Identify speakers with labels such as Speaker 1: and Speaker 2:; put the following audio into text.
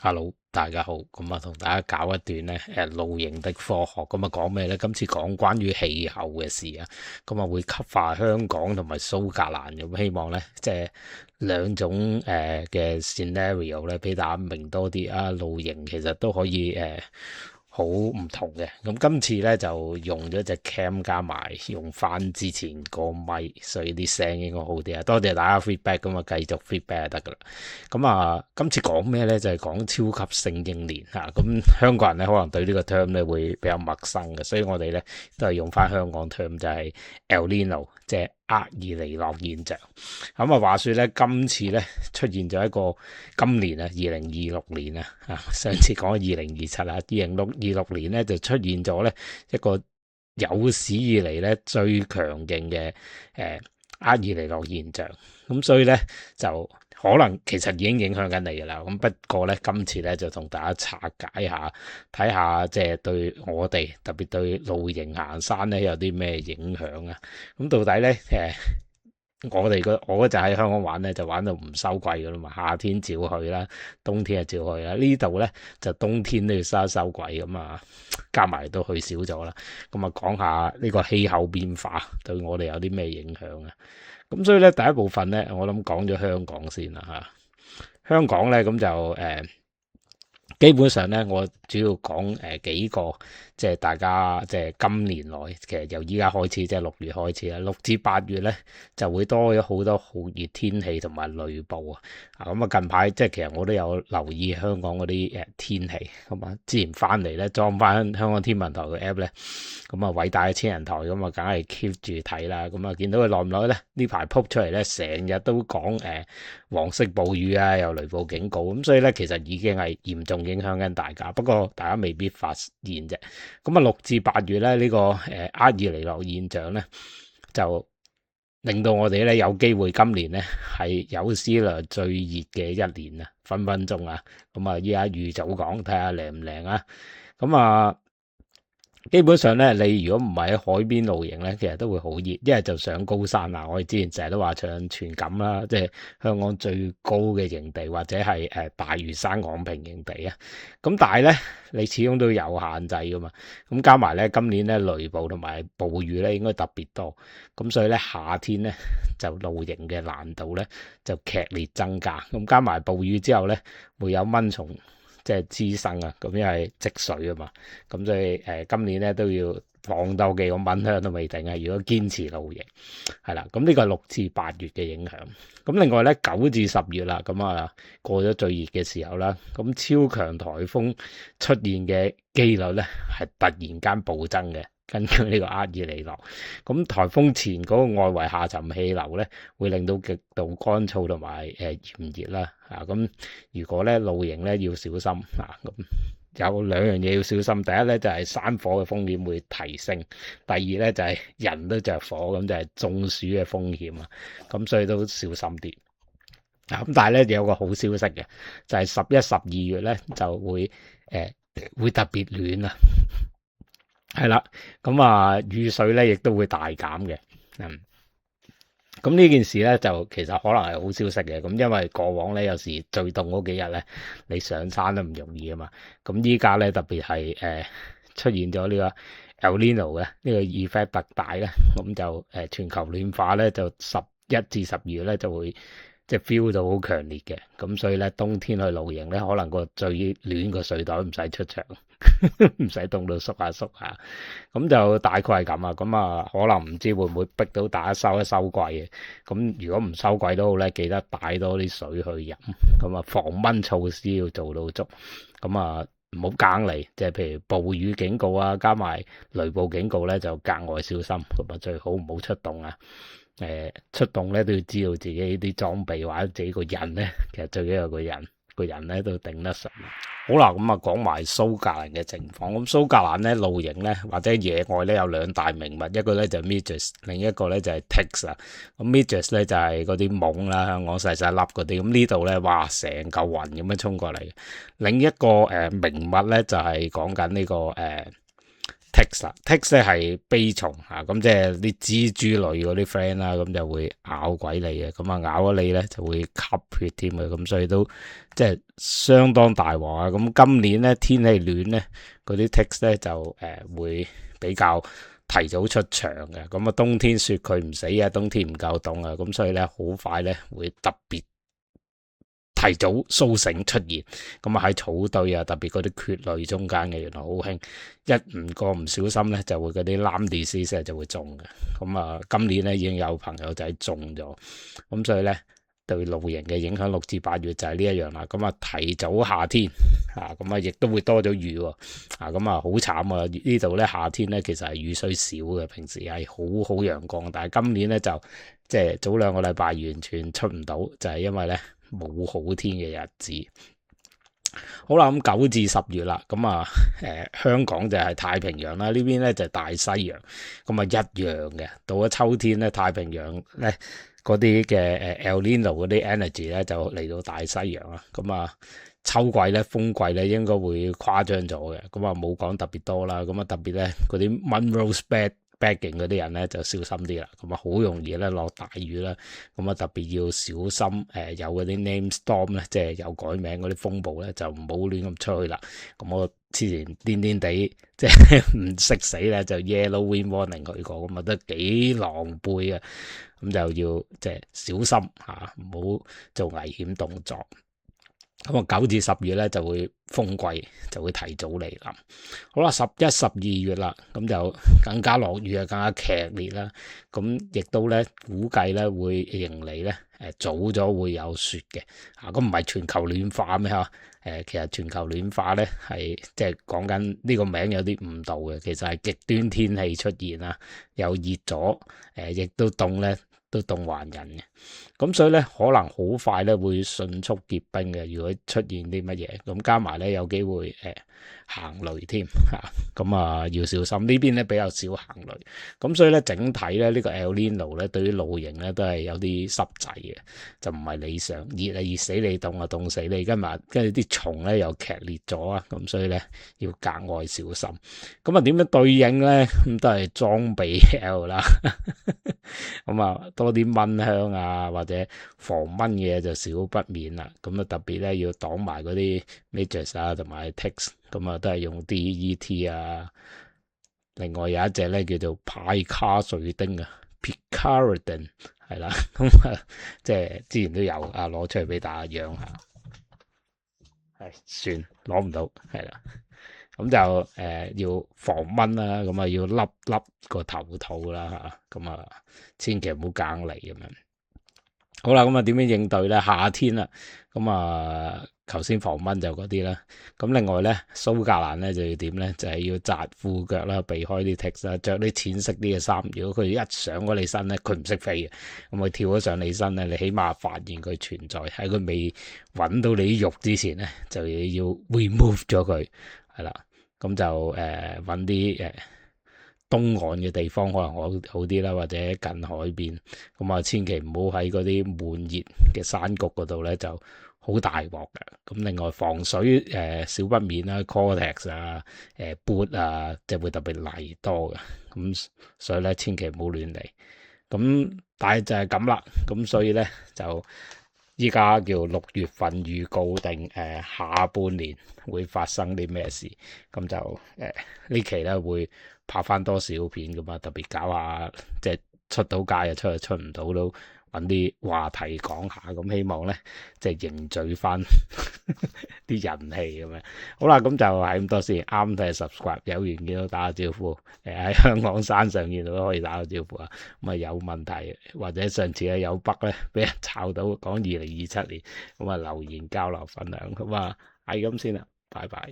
Speaker 1: Hello，大家好，咁啊同大家搞一段咧露營的科學，咁啊講咩呢？今次講關於氣候嘅事啊，咁啊會 cover 香港同埋蘇格蘭，咁希望呢，即係兩種嘅 scenario 咧，俾大家明多啲啊。露營其實都可以好唔同嘅，咁今次咧就用咗隻 cam 加埋用翻之前個咪，所以啲聲應該好啲啊！多謝大家 feedback，咁啊繼續 feedback 就得噶啦。咁啊，今次講咩咧？就係講超級聖嬰年嚇。咁香港人咧可能對呢個 term 咧會比較陌生嘅，所以我哋咧都係用翻香港 term 就係 El Nino，即係厄爾尼諾現象。咁啊，話說咧，今次咧出現咗一個今年啊，2026年啊，上次講2027啦，2026年咧就出現咗咧一個有史以嚟咧最強勁嘅厄爾尼諾現象。咁所以咧就可能其實已經影響緊你噶啦。咁不過咧，今次咧就同大家拆解下，睇下即係對我哋特別對露營行山咧有啲咩影響啊？咁到底咧我就喺香港玩咧，就玩到唔收季噶啦嘛。夏天照去啦，冬天就照去啦。呢度咧就冬天都要收季咁啊，加埋都去少咗啦。咁啊，講下呢個氣候變化對我哋有啲咩影響啊？咁所以咧，第一部分咧，我諗講咗香港先啦吓。香港咧咁就基本上咧，我主要講幾個，即係大家即係今年來，其實由依家開始，即係6月開始啦，6至8月咧就會多咗好多酷熱天氣同埋雷暴啊！咁啊近排即係其實我都有留意香港嗰啲天氣，咁啊之前翻嚟咧裝翻香港天文台嘅 app 咧，咁啊偉大嘅千人台咁啊，梗係 keep 住睇啦。咁啊見到佢耐唔耐咧？呢排 pop 出嚟咧，成日都講黃色暴雨啊，又雷暴警告，咁所以咧其實已經係嚴重影響緊大家，不過大家未必發現啫。咁啊6至8月咧呢個厄爾尼諾現象咧就令到我哋咧有機會今年咧係有史以來最熱嘅一年啊，分分鐘啊。咁啊依家預早講，睇下靚唔靚啊。咁啊基本上咧，你如果唔係喺海邊露營咧，其實都會好熱。一係就上高山啊，我哋之前成日都話上全錦啦，即係香港最高嘅營地，或者係大嶼山昂坪營地啊。咁但係咧，你始終都有限制噶嘛。咁加埋咧，今年咧雷暴同埋暴雨咧應該特別多。咁所以咧夏天咧就露營嘅難度咧就劇烈增加。咁加埋暴雨之後咧，會有蚊蟲，即係滋生啊，咁因為積水啊嘛，咁所以今年咧都要放兜幾個蚊香都未定啊。如果堅持露營，係啦，咁呢個係6至8月嘅影響。咁另外咧9至10月啦，咁啊過咗最熱嘅時候啦，咁超強颱風出現嘅機率咧係突然間暴增嘅。根據呢個厄爾尼諾，咁颱風前嗰個外圍下沉氣流咧，會令到極度乾燥同埋炎熱啦。咁如果咧露營咧要小心咁有兩樣嘢要小心。第一咧就係山火嘅風險會提升，第二咧就係人都着火，咁就係中暑嘅風險啊。咁所以都小心啲。咁但係咧有個好消息嘅，就係11、12月咧就會特別暖啊。係啦，咁啊雨水咧亦都會大減嘅。咁呢件事咧就其實可能係好消息嘅。咁因為過往咧有時最凍嗰幾日咧，你上山都唔容易啊嘛。咁依家咧特別係出現咗呢個 El Nino 嘅呢個 effect 特大咧，咁就全球暖化咧就11至12月咧就會即係 feel 到好強烈嘅。咁所以咧冬天去露營咧，可能個最暖個睡袋唔使出場。唔使凍到縮下，咁就大概係咁啊。咁啊，可能唔知會唔會逼到大家收一收季嘅。咁如果唔收季都好咧，記得帶多啲水去飲。咁啊，防蚊措施要做到足。咁啊，唔好硬嚟，即係譬如暴雨警告啊，加埋雷暴警告咧，就格外小心。咁啊，最好唔好出動啊。出動咧都要知道自己啲裝備或者自己個人咧，其實最緊要個人咧都頂得順。好啦，咁啊講埋蘇格蘭嘅情況。咁蘇格蘭咧露營咧或者野外咧有兩大名物，一個咧就係 midges，另一個咧就係 ticks 啊。咁 midges 咧就係嗰啲懵啦，香港細細粒嗰啲。咁呢度咧，哇，成嚿雲咁樣衝過嚟。另一個名物咧就係講緊呢個 Ticks 咧係蜱蟲嚇，咁即係啲蜘蛛類嗰啲 friend 啦，咁就會咬鬼你嘅，咁啊咬咗你咧就會吸血添嘅，咁所以都即係相當大鑊啊！咁今年咧天氣暖咧，嗰啲 Ticks 咧就會比較提早出場嘅，咁啊冬天雪佢唔死啊，冬天唔夠凍啊，咁所以咧好快咧會特別提早蘇醒出現，咁啊喺草堆啊，特別嗰啲蕨類中間嘅，原來好興，一唔小心咧就會嗰啲 Lyme disease 就會中嘅，咁啊今年咧已經有朋友仔中咗，咁所以咧對露營嘅影響6至8月就係呢一樣啦，咁啊提早夏天啊，咁啊亦都會多咗雨喎，啊咁啊好慘啊！呢度咧夏天咧其實係雨水少嘅，平時係好陽光，但係今年咧就即係早2個禮拜完全出唔到，就係因為咧冇好天嘅日子。好啦，咁9至10月啦，咁啊香港就係太平洋啦，呢邊咧就係大西洋，咁啊一樣嘅。到咗秋天咧，太平洋咧嗰啲嘅El Nino 嗰啲 energy 咧就嚟到大西洋啦，咁啊秋季咧風季咧應該會誇張咗嘅，咁啊冇講特別多啦，咁啊特別咧嗰啲 Monroe's bagging 嗰啲人咧就小心啲啦，咁啊好容易咧落大雨啦，咁啊特別要小心有嗰啲 name storm 咧，即係有改名嗰啲風暴咧就唔好亂咁出去啦。咁我之前癲地即係唔識死咧就 yellow wind warning 佢過，咁啊都幾狼狽啊，咁就要即係小心嚇，唔好做危險動作。咁啊9至10月咧就會風季就會提早嚟臨。好啦，11、12月啦，咁就更加落雨啊，更加劇烈啦。咁亦都咧估計咧會迎嚟咧早咗會有雪嘅。咁唔係全球暖化咩嚇？其實全球暖化咧係即係講緊呢個名有啲誤導嘅，其實係極端天氣出現啦，又熱咗，亦都凍咧。都凍還人嘅，咁所以咧可能好快咧會迅速結冰嘅。如果出現啲乜嘢，咁加埋咧有機會行雷添嚇，咁啊要小心。呢邊咧比較少行雷，咁所以咧整體咧呢個 El Nino 咧對於露營咧都係有啲濕滯嘅，就唔係理想。熱啊熱死你，凍啊凍死你，跟住啲蟲咧又劇烈咗啊，咁所以咧要格外小心。咁啊點樣對應咧？咁都係裝備 L 啦。咁啊，多啲蚊香啊，或者防蚊嘅就少不免啦。咁啊，特別咧要擋埋嗰啲 midges 啊，同埋 ticks，咁啊都係用 DET 啊。另外有一隻咧叫做派卡瑞丁啊 ，Picaridin 係啦。咁啊，即係之前都有啊，攞出嚟俾大家養下。係算攞唔到，係啦。咁就要防蚊啦，咁啊要笠個頭套啦嚇，咁啊千祈唔好硬嚟咁樣。好啦，咁啊點樣應對咧？夏天啦，咁啊頭先防蚊就嗰啲啦，咁另外咧蘇格蘭咧就要點咧？就係要紮褲腳啦，避開啲 ticks 啦，着啲淺色啲嘅衫。如果佢一上咗你身咧，佢唔識飛嘅，咁佢跳咗上你身咧，你起碼發現佢存在喺佢未揾到你啲肉之前咧，就要 remove 咗佢。係啦，咁就揾啲東岸嘅地方可能好啲啦，或者近海邊，咁啊千祈唔好喺嗰啲悶熱嘅山谷嗰度咧就好大鑊㗎。咁另外防水少不免啦 Cortex 啊，boot 啊，即係會特別泥多嘅，咁所以咧千祈唔好亂嚟。咁但係就係咁啦，咁所以咧就。依家叫6月份預告定下半年會發生啲咩事，咁就呢期咧會拍翻多少片噶嘛，特別搞下即係出到街啊，出唔到都揾啲話題講下，咁希望咧即係凝聚翻啲人氣咁樣。好啦，咁就係咁多先，啱睇 subscribe， 有緣見到打個招呼，喺香港山上見到都可以打個招呼啊。咁啊有問題或者上次咧有 bug 咧俾人炒到講2027年，咁啊留言交流分享，咁啊係咁先啦，拜拜。